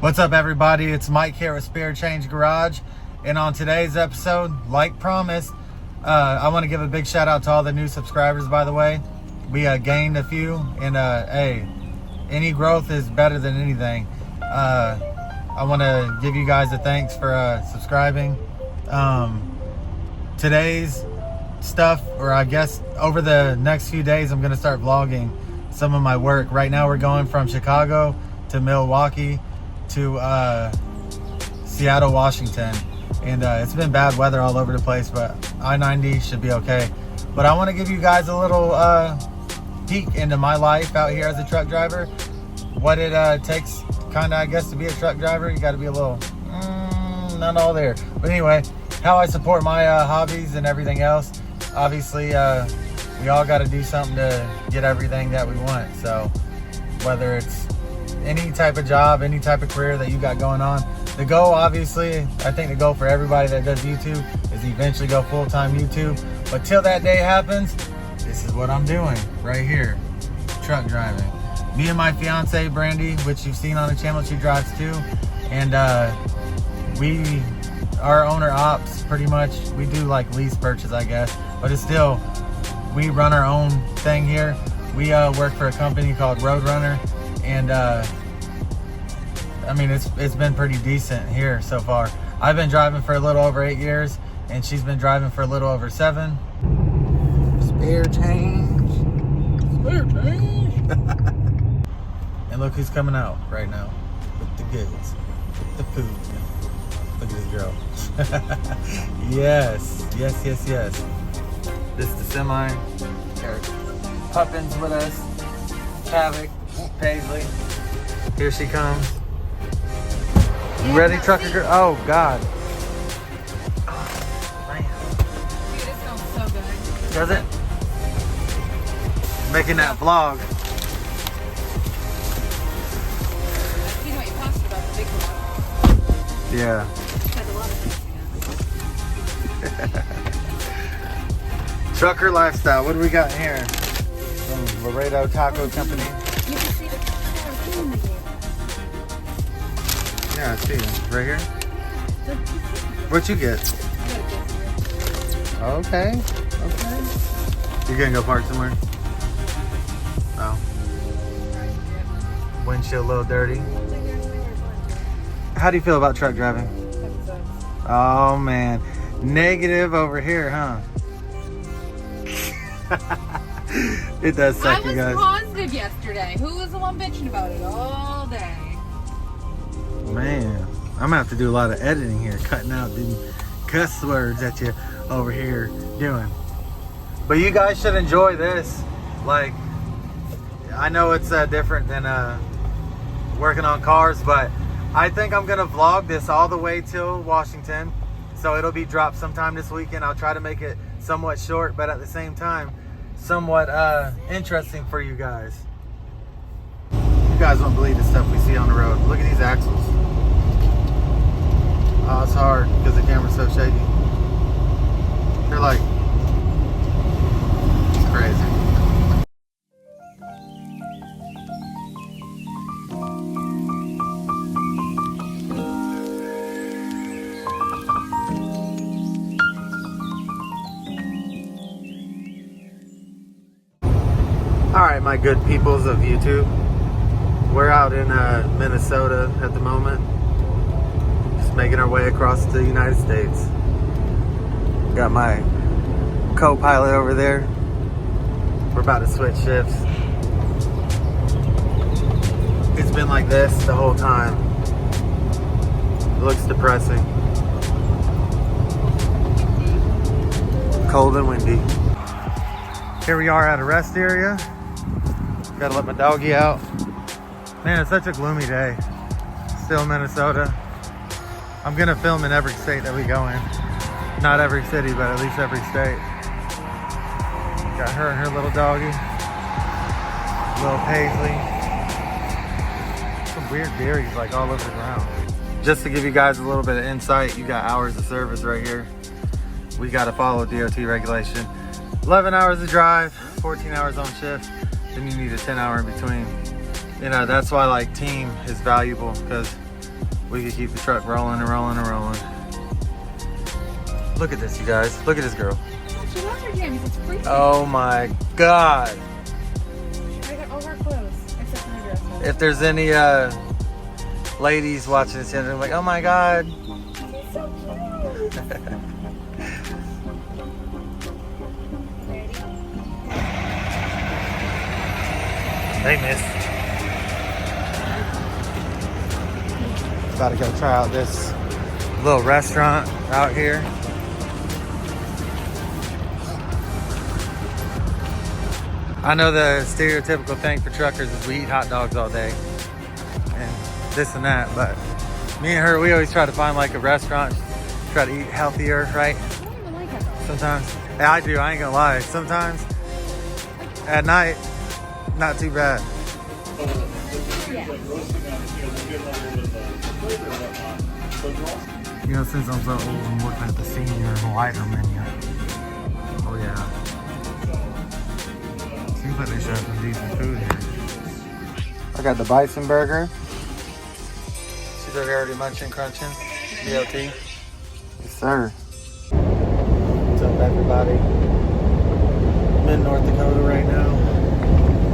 What's up, everybody? It's Mike here with Spirit Change Garage, and on today's episode, like promised, I want to give a big shout out to all the new subscribers. By the way, we gained a few, and hey, any growth is better than anything. I want to give you guys a thanks for subscribing. Today's stuff, or I guess over the next few days, I'm going to start vlogging some of my work. Right now we're going from Chicago to Milwaukee to Seattle, Washington, and it's been bad weather all over the place, but I-90 should be okay. But I want to give you guys a little peek into my life out here as a truck driver, what it takes kind of, I guess, to be a truck driver. You got to be a little not all there, but anyway, how I support my hobbies and everything else. Obviously we all got to do something to get everything that we want, so whether it's any type of job, any type of career that you got going on, the goal, obviously, I think the goal for everybody that does YouTube is eventually go full-time YouTube. But till that day happens, this is what I'm doing right here, truck driving. Me and my fiance Brandy, which you've seen on the channel, she drives too, and we are owner ops pretty much. We do like lease purchase, I guess, but it's still, we run our own thing here. We work for a company called Roadrunner, and I mean, it's been pretty decent here so far. I've been driving for a little over 8 years, and she's been driving for a little over 7. Spare change. Spare change. And look who's coming out right now with the goods, with the food. Look at this girl. Yes. This is the semi. There's Puppins with us. Havoc. Paisley. Here she comes. You ready, trucker girl? Oh, God. Oh, man. Dude, it smells so good. Does it? Making that vlog. You know what you posted about the big one. Yeah. Has a lot of things. Trucker lifestyle. What do we got here? Some Laredo Taco Company. You can see the picture in the game. Yeah, I see it. Right here. What you get? Okay. You gonna go park somewhere? Oh. Windshield a little dirty. How do you feel about truck driving? Oh man, negative over here, huh? It does suck, you guys. I was positive yesterday. Who was the one bitching about it all day? Man, I'm gonna have to do a lot of editing here, cutting out the cuss words that you over here doing. But you guys should enjoy this. Like, I know it's different than working on cars, but I think I'm gonna vlog this all the way till Washington, so it'll be dropped sometime this weekend. I'll try to make it somewhat short, but at the same time somewhat interesting for you guys. You guys won't believe the stuff we see on the road. Look at these axles. Oh, it's hard because the camera's so shaky. They're like, it's crazy. Alright, my good peoples of YouTube. We're out in Minnesota at the moment. Just making our way across the United States. Got my co-pilot over there. We're about to switch shifts. It's been like this the whole time. It looks depressing. Cold and windy. Here we are at a rest area. Gotta let my doggy out. Man, it's such a gloomy day. Still Minnesota. I'm gonna film in every state that we go in. Not every city, but at least every state. Got her and her little doggy. Little Paisley. Some weird berries like all over the ground. Just to give you guys a little bit of insight, you got hours of service right here. We gotta follow DOT regulation. 11 hours of drive, 14 hours on shift. Then you need a 10-hour in between. You know, that's why like team is valuable, because we could keep the truck rolling and rolling and rolling. Look at this, you guys. Look at this girl. She loves her jammies. It's freezing. Oh my God. I got all her clothes except for her dress. If there's any ladies watching this, they're like, oh my God. She's so cute. Ready? They missed. About to go try out this little restaurant out here. I know the stereotypical thing for truckers is we eat hot dogs all day and this and that, but me and her, we always try to find like a restaurant, try to eat healthier, right? I don't even like hot dogs. Sometimes. Yeah, I do, I ain't gonna lie. Sometimes at night, not too bad. Yeah. You know, since I'm so old, I'm looking at the senior and lighter menu. Oh yeah. Seems like they should have some decent food here. I got the bison burger. She's already munching, crunching. BLT. Yes, sir. What's up, everybody? I'm in North Dakota right now.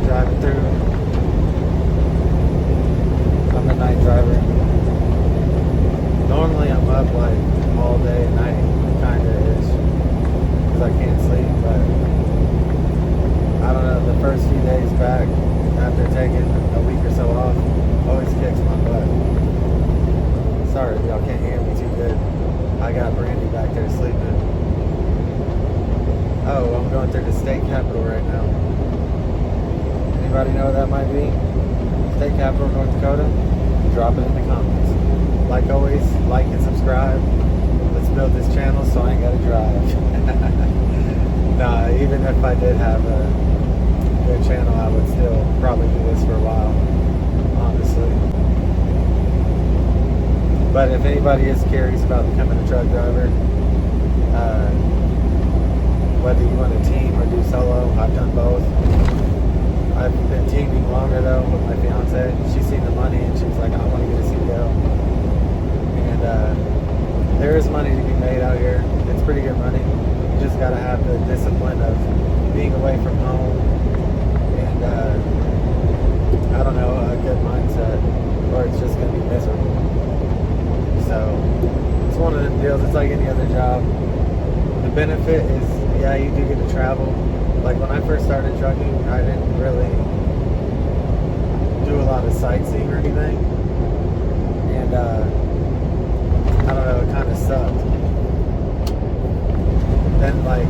Driving through. I'm the night driver. Normally I'm up like all day and night, kinda is, because I can't sleep, but I don't know, the first few days back, after taking a week or so off, always kicks my butt. Sorry if y'all can't hear me too good. I got Brandy back there sleeping. Oh, I'm going through the state capitol right now. Anybody know what that might be? State capitol of North Dakota? Drop it in the comments. Like always, like and subscribe. Let's build this channel so I ain't gotta drive. Nah, even if I did have a good channel, I would still probably do this for a while, honestly. But if anybody is curious about becoming a truck driver, whether you want to team or do solo, I've done both. I've been teaming longer though with my fiance. She's seen the money and she's like, I want to get a CDL. And there is money to be made out here. It's pretty good money. You just got to have the discipline of being away from home and I don't know, a good mindset, or it's just going to be miserable. So it's one of them deals. It's like any other job. The benefit is, yeah, you do get to travel. Like when I first started trucking, I didn't really do a lot of sightseeing or anything, and I don't know, it kind of sucked. Then like,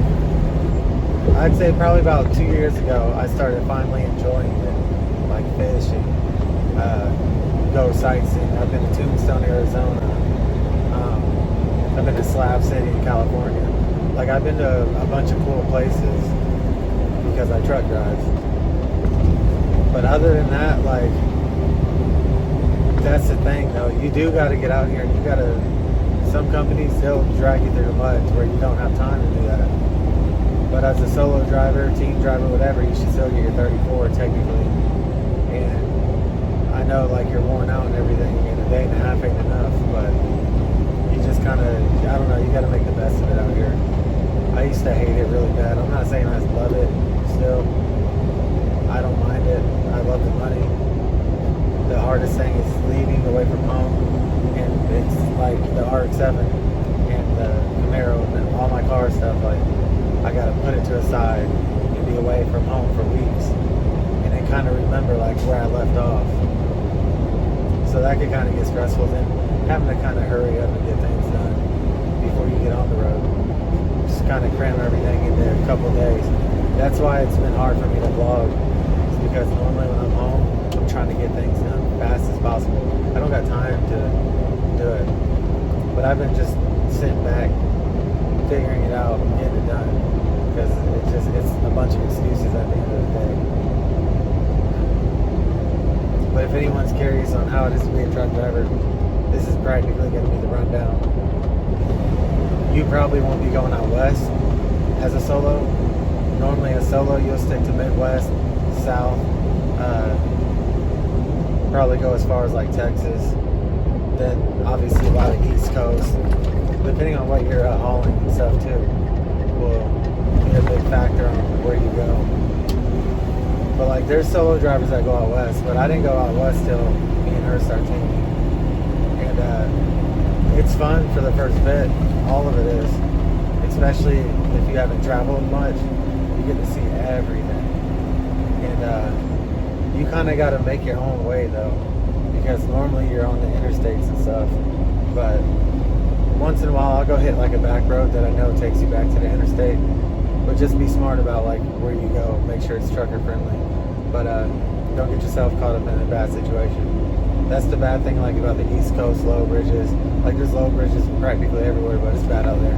I'd say probably about 2 years ago, I started finally enjoying it, like fishing, go sightseeing. I've been to Tombstone, Arizona. I've been to Slab City in California. Like I've been to a bunch of cool places because I truck drive. But other than that, like, that's the thing though. You do got to get out here and you got to, some companies, they'll drag you through the mud to where you don't have time to do that. But as a solo driver, team driver, whatever, you should still get your 34 technically. And I know like you're worn out and everything, and a day and a half ain't enough, but you just kind of, I don't know, you got to make the best of it out here. I used to hate it really bad. I'm not saying I love it still. I don't mind it. I love the money. The hardest thing is leaving away from home, and it's like the RX-7 and the Camaro and all my car stuff, like I gotta put it to a side and be away from home for weeks and then kind of remember like where I left off. So that could kind of get stressful, then having to kind of hurry up and get things done before you get on the road. Just kind of cram everything into a couple days. That's why it's been hard for me to vlog. It's because normally when I'm home, I'm trying to get things done as fast as possible. I don't got time to do it. But I've been just sitting back, figuring it out, and getting it done. Because it's a bunch of excuses at the end of the day. But if anyone's curious on how it is to be a truck driver, this is practically going to be the rundown. You probably won't be going out west as a solo. Normally a solo, you'll stick to Midwest, South, probably go as far as like Texas, then obviously a lot of East Coast, depending on what you're hauling and stuff too, will be a big factor on where you go. But like, there's solo drivers that go out west, but I didn't go out west till me and her started teaming. And it's fun for the first bit. All of it is, especially if you haven't traveled much. You get to see everything, and you kind of got to make your own way though, because normally you're on the interstates and stuff. But once in a while, I'll go hit like a back road that I know takes you back to the interstate. But just be smart about like where you go. Make sure it's trucker friendly. But don't get yourself caught up in a bad situation. That's the bad thing like about the East Coast low bridges. Like there's low bridges practically everywhere, but it's bad out there.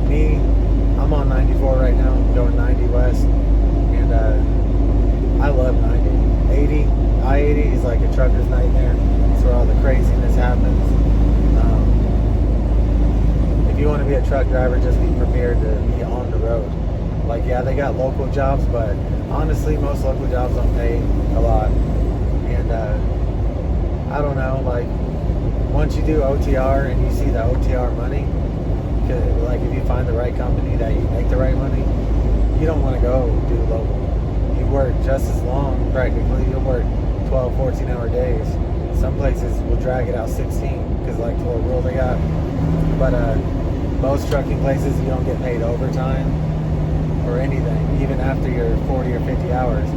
Me, I'm on 94 right now, going 90 west, and I love 90. 80, I-80 is like a trucker's nightmare. It's where all the craziness happens. If you want to be a truck driver, just be prepared to be on the road. Like, yeah, they got local jobs, but honestly, most local jobs don't pay a lot. And I don't know, like, once you do OTR and you see the OTR money, like if you find the right company that you make the right money, you don't want to go do local. You work just as long, practically. You'll work 12, 14-hour days. Some places will drag it out 16 because like the little rule they got. But most trucking places, you don't get paid overtime or anything, even after your 40 or 50 hours.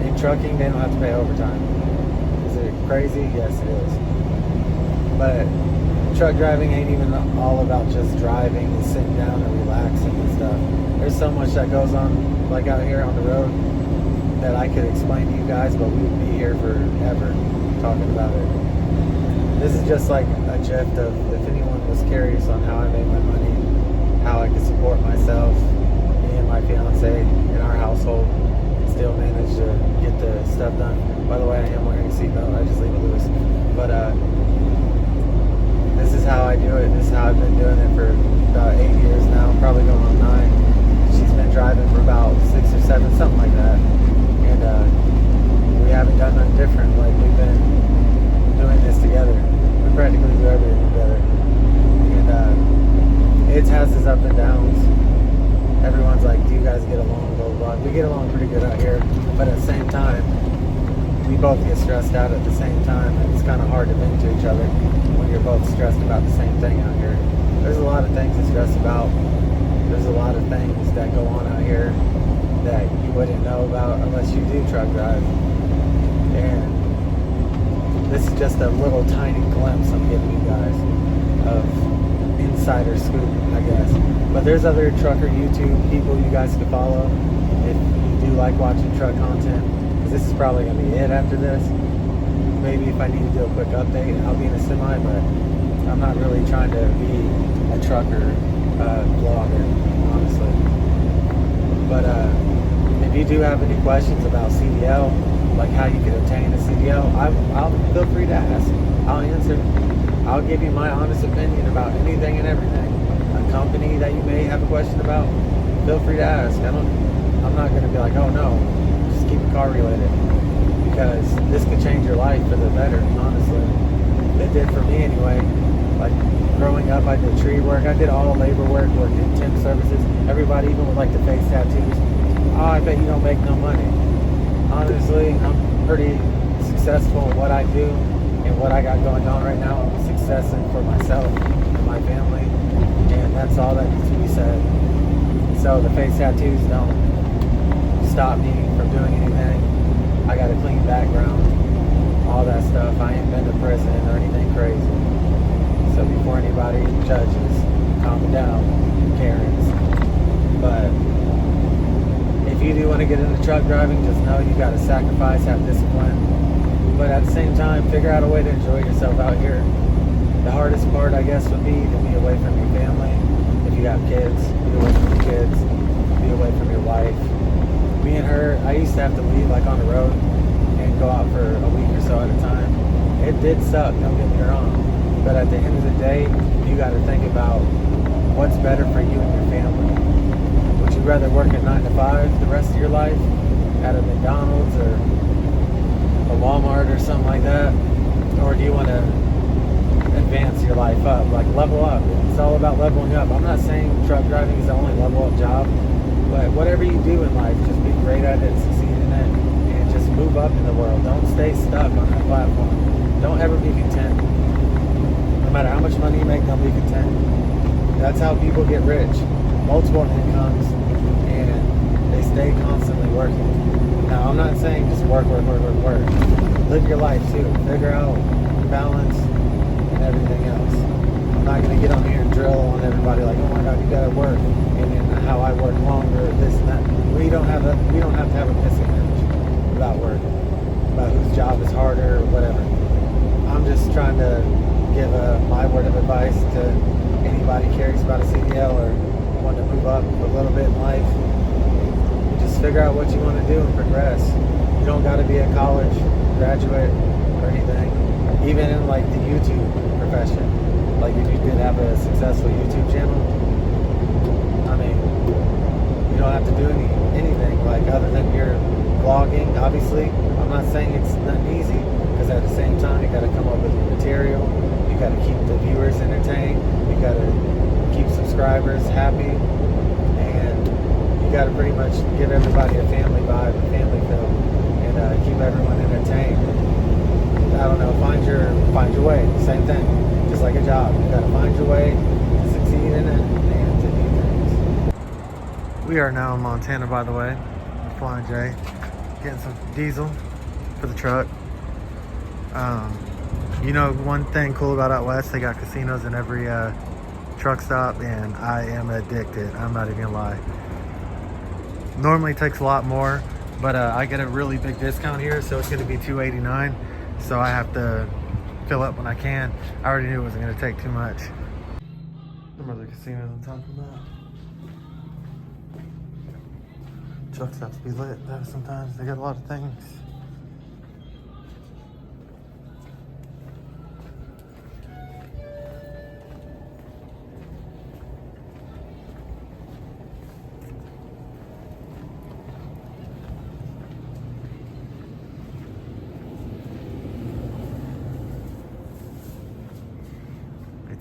In trucking, they don't have to pay overtime. Is it crazy? Yes, it is. But truck driving ain't even all about just driving and sitting down and relaxing and stuff. There's so much that goes on, like out here on the road, that I could explain to you guys, but we would be here forever talking about it. This is just like a gist of if anyone was curious on how I made my money, how I could support myself, me and my fiance in our household, still manage to get the stuff done. By the way, I am wearing a seatbelt. I just leave it loose. But this is how I do it. This is how I've been doing it for about 8 years now, probably going on 9. She's been driving for about 6 or 7, something like that. And we haven't done nothing different. Like, we've been doing this together. We practically do everything together. And it has its up and downs. Everyone's like, do you guys get along? Blah, blah, blah. We get along pretty good out here. But at the same time, we both get stressed out at the same time. And it's kind of hard to vent to each other when you're both stressed about the same thing out here. There's a lot of things to stress about. There's a lot of things that go on out here that you wouldn't know about unless you do truck drive. And this is just a little tiny glimpse I'm giving you guys of insider scoop, I guess. But there's other trucker YouTube people you guys can follow if you do like watching truck content, because this is probably going to be it after this. Maybe if I need to do a quick update, I'll be in a semi, but I'm not really trying to be a trucker vlogger, honestly. But if you do have any questions about CDL, like how you can obtain a CDL, I'll feel free to ask. I'll answer. I'll give you my honest opinion about anything and everything. A company that you may have a question about, feel free to ask. I'm not going to be like, oh no, just keep it car related, because this could change your life for the better, honestly. It did for me anyway. Like, growing up, I did tree work. I did all labor work, worked in temp services. Everybody, even with like the face tattoos, oh, I bet you don't make no money. Honestly, I'm pretty successful in what I do and what I got going on right now. I'm successing for myself and my family, and that's all that needs to be said. So the face tattoos don't stop me from doing anything. I got a clean background, all that stuff. I ain't been to prison or anything crazy. So before anybody judges, calm down, Karens. But if you do want to get into truck driving, just know you got to sacrifice, have discipline. But at the same time, figure out a way to enjoy yourself out here. The hardest part, I guess, would be to be away from your family. If you have kids, be away from your kids, be away from your wife. Me and her, I used to have to leave like on the road and go out for a week or so at a time. It did suck, don't get me wrong. But at the end of the day, you got to think about what's better for you and your family. Would you rather work at 9 to 5 the rest of your life at a McDonald's or a Walmart or something like that? Or do you want to life up, like level up. It's all about leveling up. I'm not saying truck driving is the only level up job, but whatever you do in life, just be great at it, succeed in it, and just move up in the world. Don't stay stuck on that platform. Don't ever be content. No matter how much money you make, don't be content. That's how people get rich. Multiple incomes, and they stay constantly working. Now, I'm not saying just work. Live your life too. Figure out balance and everything else. I'm not going to get on here and drill on everybody like, oh my God, you got to work, and then how I work longer, this and that. We don't have to have a misimage about work, about whose job is harder or whatever. I'm just trying to give my word of advice to anybody curious about a CDL or want to move up a little bit in life. Just figure out what you want to do and progress. You don't got to be a college graduate or anything. Even in like the YouTube profession, like if you did have a successful YouTube channel, I mean, you don't have to do anything like other than your vlogging. Obviously, I'm not saying it's not easy, because at the same time you got to come up with your material. You got to keep the viewers entertained. You got to keep subscribers happy, and you got to pretty much give everybody a family vibe, a family feel, and keep everyone entertained. I don't know, find your way. Same thing, just like a job. You got to find your way, succeed in it, and to do things. We are now in Montana, by the way. We're flying J, getting some diesel for the truck. You know, one thing cool about out west, they got casinos in every truck stop, and I am addicted. I'm not even gonna lie. Normally it takes a lot more, but I get a really big discount here, so it's gonna be $289. So I have to fill up when I can. I already knew it wasn't gonna take too much. Some other casinos I'm talking about. Truck stops be lit though sometimes. They got a lot of things.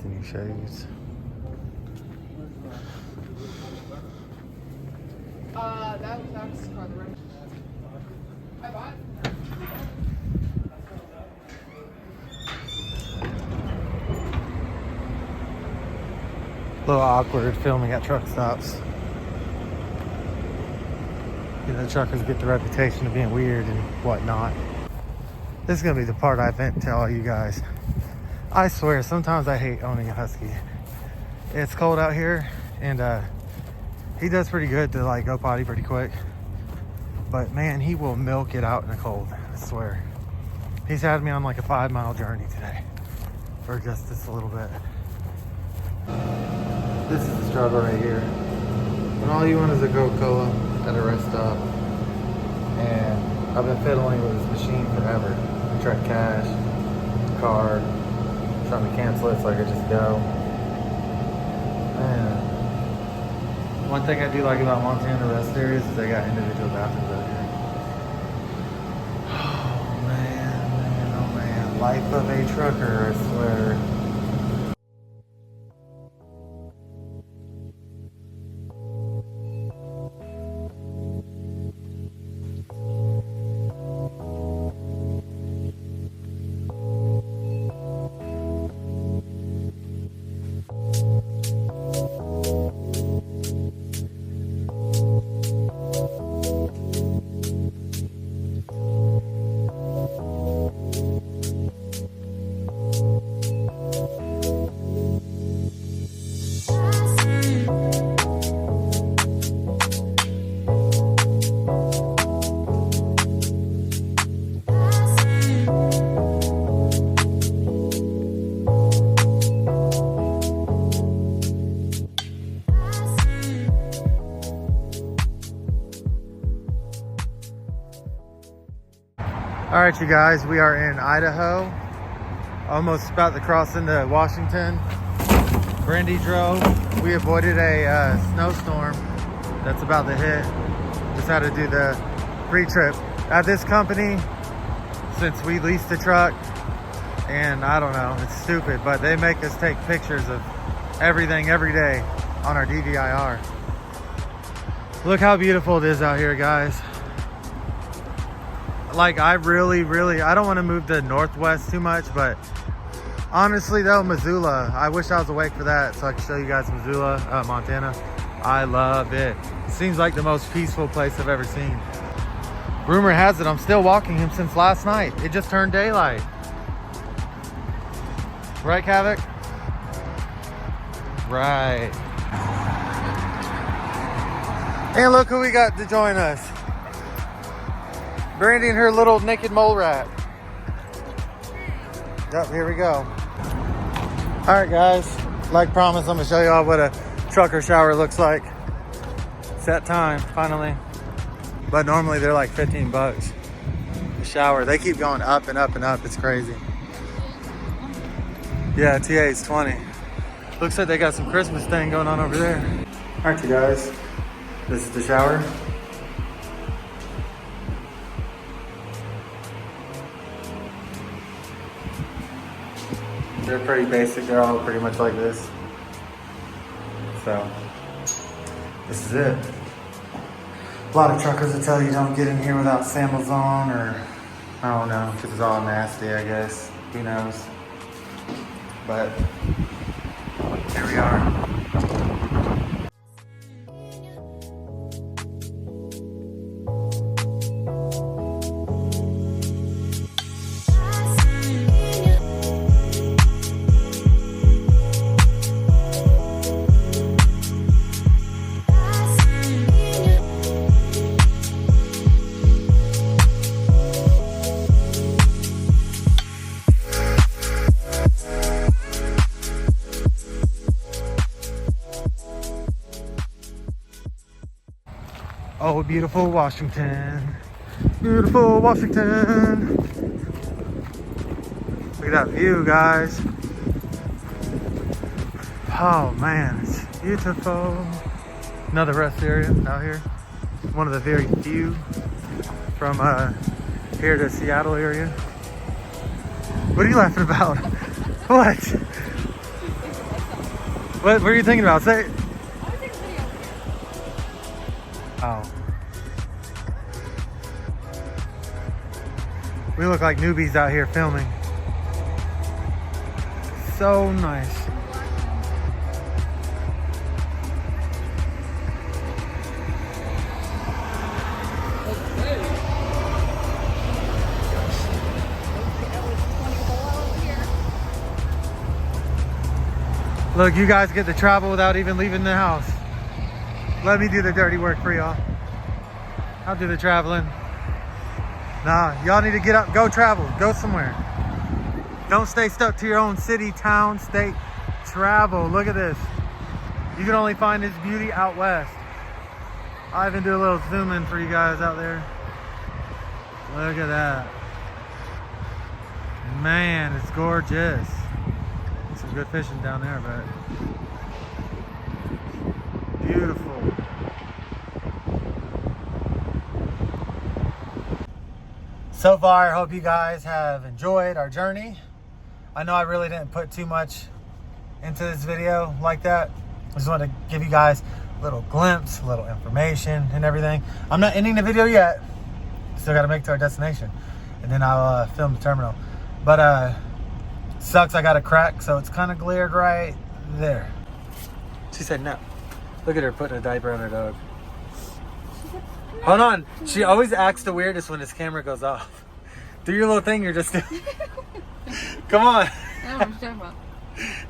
New shades. That's car the rent. I bought. A little awkward filming at truck stops. You know, truckers get the reputation of being weird and whatnot. This is gonna be the part I vent to all you guys. I swear, sometimes I hate owning a Husky. It's cold out here, and he does pretty good to like go potty pretty quick. But man, he will milk it out in the cold, I swear. He's had me on like a 5-mile journey today for just this a little bit. This is the struggle right here. When all you want is a Coca-Cola at a rest stop, and I've been fiddling with this machine forever. I tried cash, card, trying to cancel it so I could just go. Man, one thing I do like about Montana rest areas is they got individual bathrooms out here. Oh man, life of a trucker, I swear. All right, you guys, we are in Idaho, almost about to cross into Washington. Brandy drove. We avoided a snowstorm that's about to hit. Just had to do the pre-trip. At this company, since we leased the truck, And I don't know, it's stupid, but they make us take pictures of everything every day on our DVIR. Look how beautiful it is out here, guys. Like, I don't want to move to Northwest too much, but honestly though, Missoula, I wish I was awake for that so I could show you guys Missoula, Montana. I love it. Seems like the most peaceful place I've ever seen. Rumor has it I'm still walking him since last night. It just turned daylight. Right, Kavik? Right. And look who we got to join us. Brandy and her little naked mole rat. Yep, here we go. All right, guys. Like promised, I'm gonna show y'all what a trucker shower looks like. It's that time, finally. But normally they're like 15 bucks a shower. They keep going up and up and up. It's crazy. Yeah, TA is 20. Looks like they got some Christmas thing going on over there. All right, you guys. This is the shower. They're pretty basic. They're all pretty much like this. So, this is it. A lot of truckers will tell you don't get in here without sandals on, or I don't know, because it's all nasty, I guess. Who knows? But here we are. Oh, beautiful Washington. Beautiful Washington. Look at that view, guys. Oh man, it's beautiful. Another rest area out here. One of the very few from here to Seattle area. What are you laughing about? What? What were you thinking about? Say. Oh. We look like newbies out here filming. So nice. Look, you guys get to travel without even leaving the house. Let me do the dirty work for y'all. I'll do the traveling. Nah, y'all need to get up, go travel, go somewhere. Don't stay stuck to your own city, town, state. Travel, look at this. You can only find this beauty out west. I'll even do a little zoom in for you guys out there. Look at that. Man, it's gorgeous. Some good fishing down there, but beautiful. So far, I hope you guys have enjoyed our journey. I know I really didn't put too much into this video like that. I just wanted to give you guys a little glimpse, a little information and everything. I'm not ending the video yet. Still gotta make it to our destination. And then I'll film the terminal. But sucks I got a crack, so it's kind of glared right there. She said no. Look at her putting a diaper on her dog. Hold on. She always acts the weirdest when this camera goes off. Do your little thing you're just doing. Come on. I don't know what you're talking about.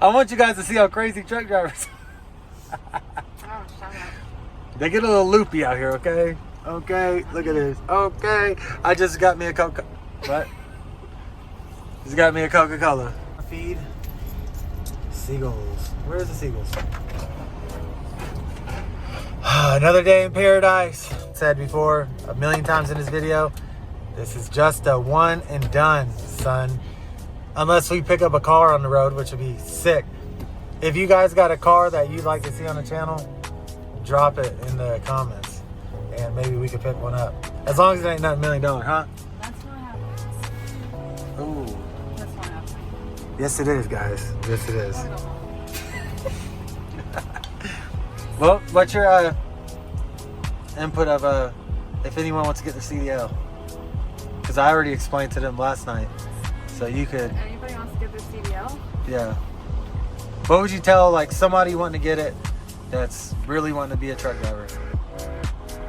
I want you guys to see how crazy truck drivers I don't know what you're talking about. They get a little loopy out here, okay? Okay, look at this. Okay. I just got me a Coca. What? Just got me a Coca-Cola. Feed seagulls. Where's the seagulls? Another day in paradise. Said before a million times in this video, this is just a one and done, son. Unless we pick up a car on the road, which would be sick. If you guys got a car that you'd like to see on the channel, drop it in the comments and maybe we could pick one up. As long as it ain't not $1 million, huh? That's not happening. Ooh. That's not happening. Yes, it is, guys. Yes, it is. I don't know. Well, what's your input of if anyone wants to get the CDL? Because I already explained to them last night, so you could. Anybody wants to get this CDL? Yeah. What would you tell like somebody wanting to get it that's really wanting to be a truck driver?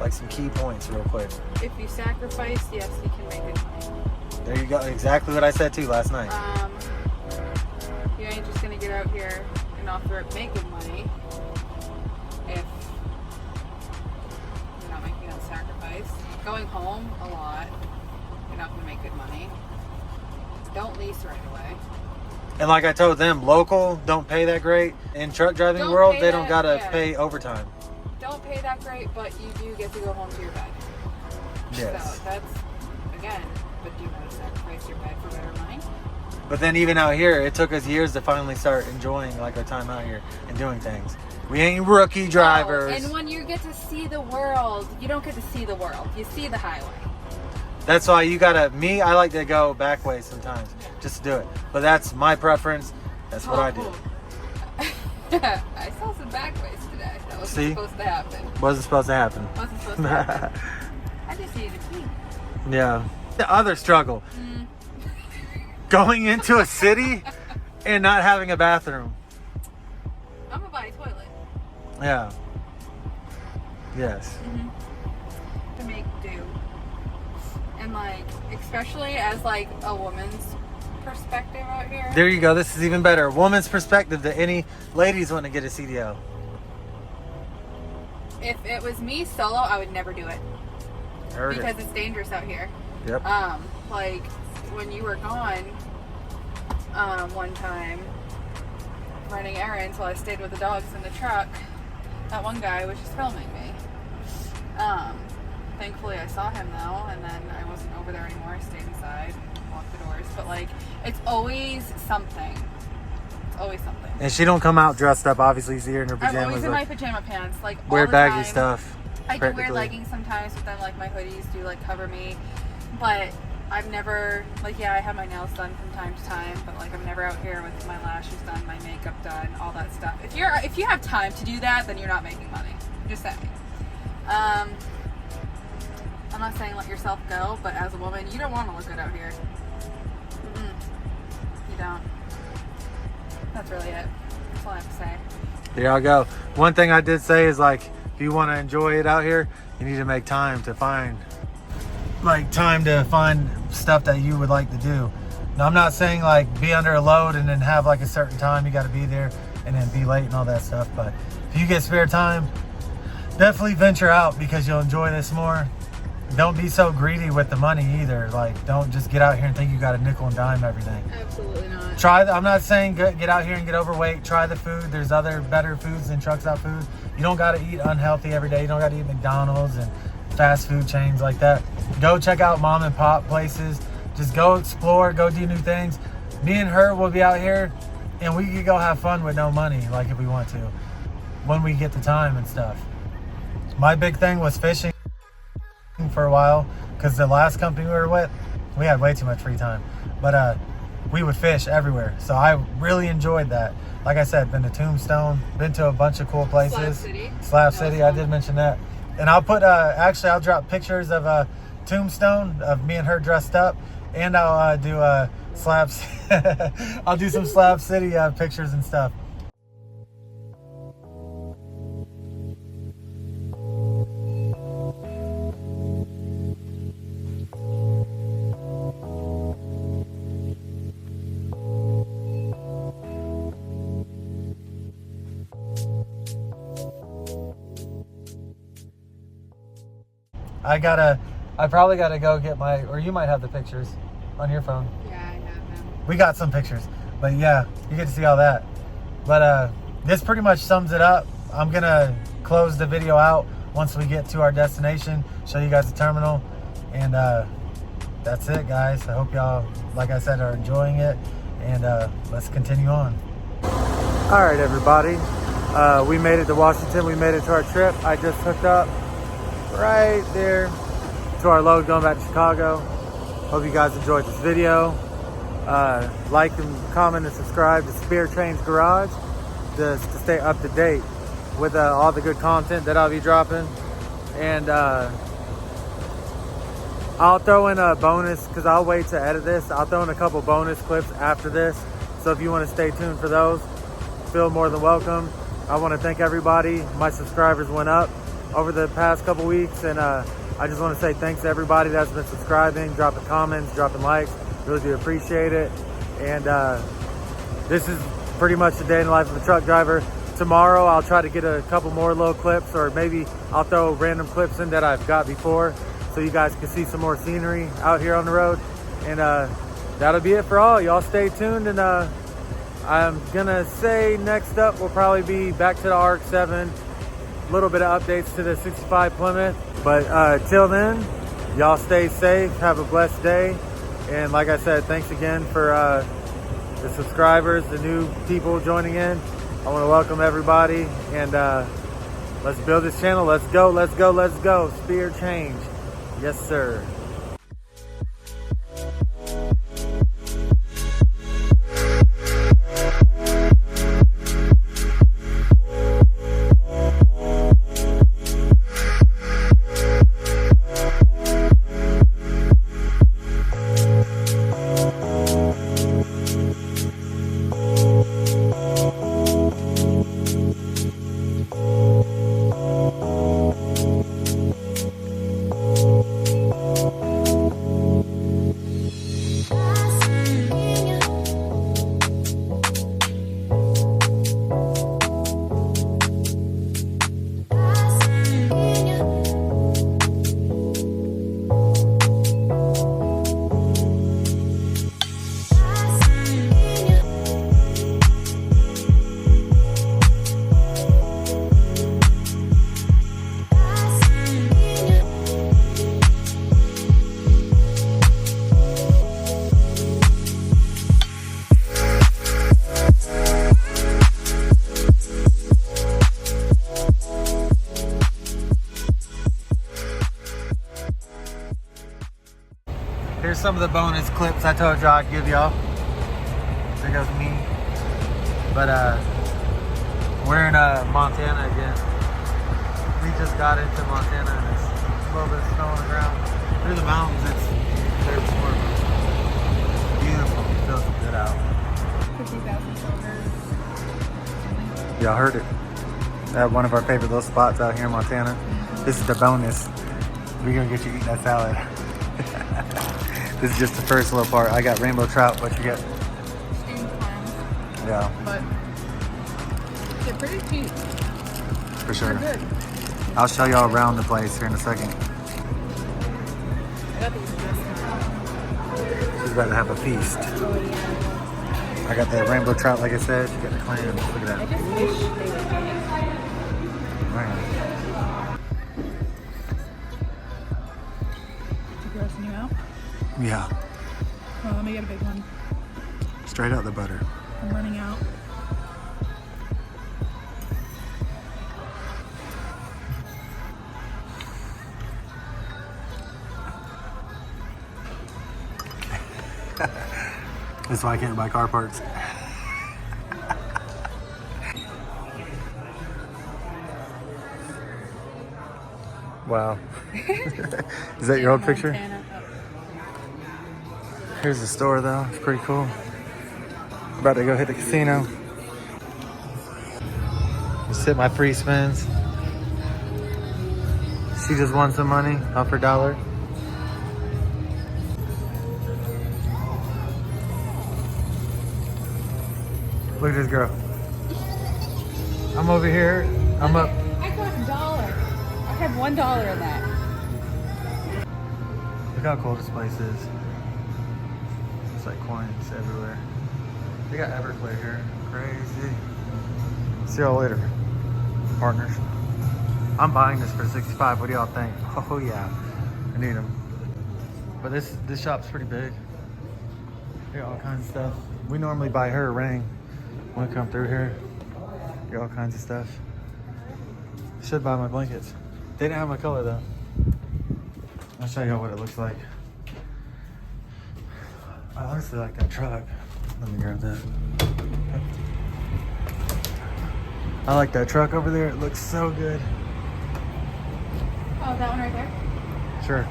Like some key points, real quick. If you sacrifice, yes, you can make good money. There you go. Exactly what I said too last night. You ain't just gonna get out here and off the rip making money if you're not making that sacrifice. Going home a lot, you're not gonna make good money. Don't lease right away. And like I told them, local don't pay that great. In truck driving Don't world, pay they don't that- gotta yeah. pay overtime. Don't pay that great, but you do get to go home to your bed. Yes. So that's, again, but do you want to sacrifice your bed for better money? But then even out here, it took us years to finally start enjoying like our time out here and doing things. We ain't rookie drivers. Oh, and when you get to see the world, you don't get to see the world. You see the highway. That's why you gotta, I like to go back ways sometimes just to do it. But that's my preference. That's what I do. I saw some backways today. That wasn't supposed to happen. Wasn't supposed to happen. Wasn't supposed to happen. I just needed to pee. Yeah. The other struggle. Going into a city and not having a bathroom. I'm gonna buy a toilet. Yeah. Yes. To make do. And like, especially as like a woman's perspective out here. There you go. This is even better. A woman's perspective to any ladies want to get a CDL. If it was me solo, I would never do it. Heard because it. it's dangerous out here. Yep. Like when you were gone, one time running errands while I stayed with the dogs in the truck, that one guy was just filming me. Thankfully I saw him though, and then I wasn't over there anymore. I stayed inside, locked the doors. But like, it's always something. It's always something. And she don't come out dressed up. Obviously, you see her in her I'm pajamas. always in my pajama pants, like all wear the baggy time. stuff. I do wear practically. leggings sometimes, but then like my hoodies do like cover me. But I've never, like, yeah, I have my nails done from time to time, but like I'm never out here with my lashes done, my makeup done, all that stuff. If you have time to do that, then you're not making money. I'm just saying. I'm not saying let yourself go, but as a woman, you don't want to look good out here. You don't. That's really it. That's all I have to say. There y'all go. One thing I did say is like, if you want to enjoy it out here, you need to make time to find stuff that you would like to do. Now, I'm not saying like be under a load and then have like a certain time you got to be there and then be late and all that stuff. But if you get spare time, definitely venture out because you'll enjoy this more. Don't be so greedy with the money either. Like, don't just get out here and think you got a nickel and dime everything. Absolutely not. I'm not saying get out here and get overweight. Try the food. There's other better foods than truck stop food. You don't got to eat unhealthy every day. You don't got to eat McDonald's and fast food chains like that. Go check out mom and pop places. Just go explore, go do new things. Me and her will be out here and we could go have fun with no money, like if we want to, when we get the time and stuff. My big thing was fishing for a while because the last company we were with, we had way too much free time, but we would fish everywhere, so I really enjoyed that. Like I said, been to Tombstone, been to a bunch of cool places. Slab City, I did mention that. And I'll put actually I'll drop pictures of Tombstone of me and her dressed up, and I'll do Slabs I'll do some Slab City pictures and stuff. I probably gotta go get or you might have the pictures on your phone. Yeah, I have them. We got some pictures, but yeah, you get to see all that. But this pretty much sums it up. I'm gonna close the video out once we get to our destination, show you guys the terminal, and that's it, guys. I hope y'all, like I said, are enjoying it, and let's continue on. All right, everybody. We made it to Washington. We made it to our trip. I just hooked up right there to our load going back to Chicago. Hope you guys enjoyed this video. Like and comment and subscribe to Spear Change Garage to stay up to date with all the good content that I'll be dropping. And I'll throw in a bonus, because I'll wait to edit this. I'll throw in a couple bonus clips after this. So if you want to stay tuned for those, feel more than welcome. I want to thank everybody. My subscribers went up over the past couple weeks, and I just want to say thanks to everybody that's been subscribing, dropping comments, dropping likes. Really do appreciate it. And this is pretty much the day in the life of a truck driver. Tomorrow I'll try to get a couple more little clips, or maybe I'll throw random clips in that I've got before, so you guys can see some more scenery out here on the road. And that'll be it for all. Y'all stay tuned, and I'm gonna say next up will probably be back to the RX-7, a little bit of updates to the 65 Plymouth. But till then, y'all stay safe, have a blessed day. And like I said, thanks again for the subscribers, the new people joining in. I want to welcome everybody, and let's build this channel. Let's go, let's go, let's go. Spear Change. Yes, sir. Here's some of the bonus clips I told y'all I'd give y'all. There goes me. But we're in Montana again. We just got into Montana, and it's a little bit of snow on the ground. Through the mountains, there's more. Beautiful. Feels good out. 50,000 cylinders. Y'all heard it. At one of our favorite little spots out here in Montana. This is the bonus. We're gonna get you eating that salad. This is just the first little part. I got rainbow trout. What you get? Steamed clams. Yeah. But they're pretty cheap. For sure. They're good. I'll show y'all around the place here in a second. I got these just She's about to have a feast. I got the rainbow trout, like I said. She got the clams. Look at that. I just wish they would Man. grossing you out. Yeah. Well, let me get a big one. Straight out the butter. I'm running out. That's why I can't buy car parts. Wow. Is that your old picture? Montana. Here's the store though. It's pretty cool. About to go hit the casino. Just hit my free spins. She just won some money off her dollar. Look at this girl. I'm over here. I'm up. I got $1. I have $1 in that. Look how cool this place is. It's like coins everywhere. They got Everclear here. Crazy. See y'all later, partners. I'm buying this for 65. What do y'all think? Oh yeah, I need them. But this shop's pretty big. They got all kinds of stuff. We normally buy her a ring when we come through here. Get all kinds of stuff. Should buy my blankets. They didn't have my color though. I'll show y'all what it looks like. I honestly like that truck. Let me grab that. I like that truck over there. It looks so good. Oh, that one right there? Sure.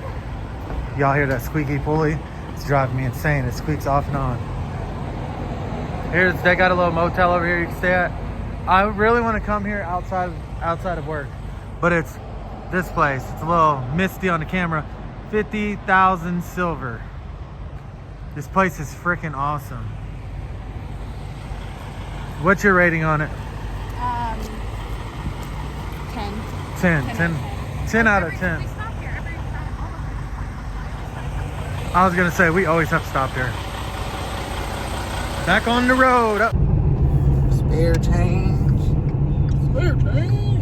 Y'all hear that squeaky pulley? It's driving me insane. It squeaks off and on. Here's, they got a little motel over here you can stay at. I really want to come here outside of work, but it's this place. It's a little misty on the camera. 50,000 silver. This place is freaking awesome. What's your rating on it? 10. 10 out of 10. We stop here every time. I was gonna say, we always have to stop here. Back on the road. Spare change. Spare change.